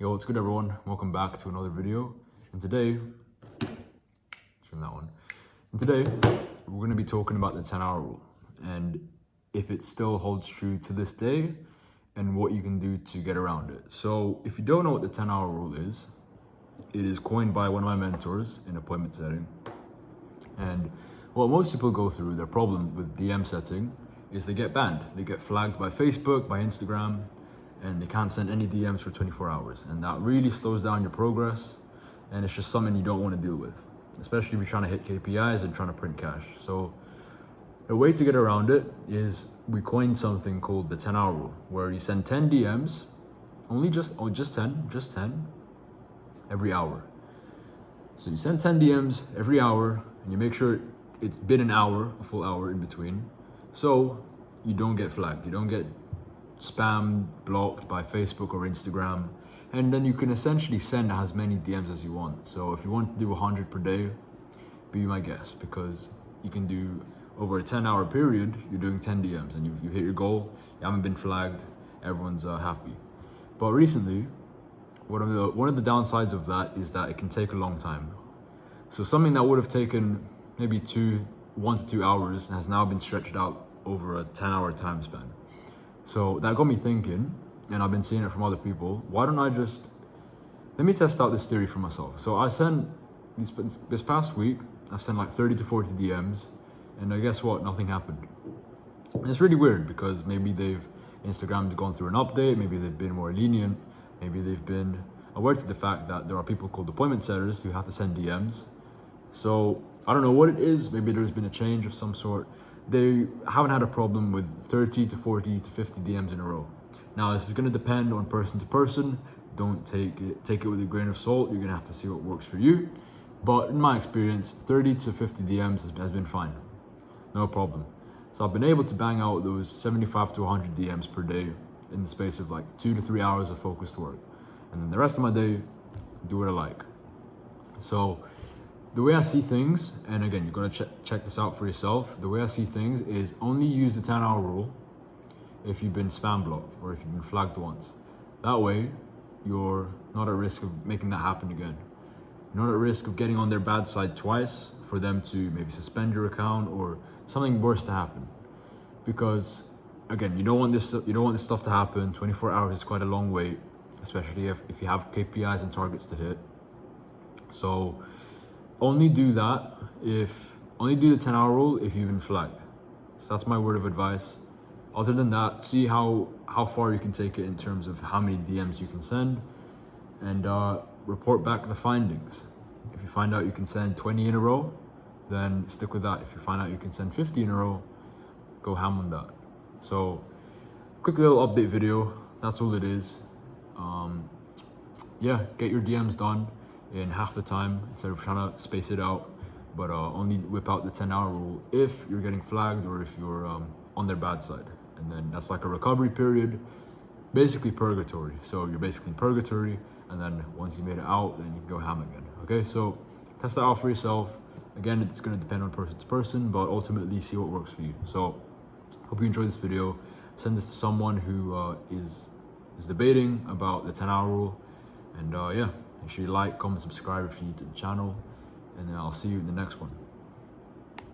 Yo, what's good everyone? Welcome back to another video. And today, turn that one. And today, we're going to be talking about the 10-hour rule and if it still holds true to this day and what you can do to get around it. So if you don't know what the 10-hour rule is, it is coined by one of my mentors in appointment setting. And what most people go through, their problem with DM setting, is they get banned. They get flagged by Facebook, by Instagram, and they can't send any DMs for 24 hours. And that really slows down your progress. And it's just something you don't want to deal with, especially if you're trying to hit KPIs and trying to print cash. So the way to get around it is we coined something called the 10-hour rule, where you send 10 DMs, just 10 every hour. So you send 10 DMs every hour and you make sure it's been an hour, a full hour in between. So you don't get flagged, you don't get spam blocked by Facebook or Instagram, and then you can essentially send as many DMs as you want. So if you want to do 100 per day, be my guest, because you can do over a 10-hour period, you're doing 10 DMs and you hit your goal, you haven't been flagged, everyone's happy. But recently, one of the downsides of that is that it can take a long time. So something that would have taken maybe 1 to 2 hours has now been stretched out over a 10-hour time span. So that got me thinking, and I've been seeing it from other people, why don't I just, let me test out this theory for myself. So I sent, this past week, I sent like 30 to 40 DMs, and I guess what, nothing happened. And it's really weird because maybe Instagram's gone through an update, maybe they've been more lenient, maybe they've been aware to the fact that there are people called appointment setters who have to send DMs. So I don't know what it is, maybe there's been a change of some sort. They haven't had a problem with 30 to 40 to 50 DMs in a row. Now this is going to depend on person to person. Don't take it with a grain of salt. You're going to have to see what works for you. But in my experience, 30 to 50 DMs has been fine. No problem. So I've been able to bang out those 75 to 100 DMs per day in the space of like 2 to 3 hours of focused work. And then the rest of my day, do what I like. So the way I see things, and again, you're gonna check this out for yourself. The way I see things is only use the 10-hour rule if you've been spam blocked or if you've been flagged once. That way, you're not at risk of making that happen again. You're not at risk of getting on their bad side twice for them to maybe suspend your account or something worse to happen. Because again, you don't want this stuff to happen. 24 hours is quite a long wait, especially if you have KPIs and targets to hit. So only do the 10-hour rule if you've been flagged. So that's my word of advice. Other than that, see how far you can take it in terms of how many DMs you can send, and report back the findings. If you find out you can send 20 in a row, then stick with that. If you find out you can send 50 in a row, go ham on that. So quick little update video, that's all it is. Yeah, get your DMs done in half the time instead of trying to space it out, but only whip out the 10-hour rule if you're getting flagged or if you're on their bad side. And then that's like a recovery period, basically purgatory. So you're basically in purgatory, and then once you made it out, then you can go ham again. Okay, so test that out for yourself. Again, it's going to depend on person to person, but ultimately see what works for you. So hope you enjoyed this video. Send this to someone who is debating about the 10-hour rule, and yeah, make sure you like, comment, subscribe if you're new to the channel, and then I'll see you in the next one.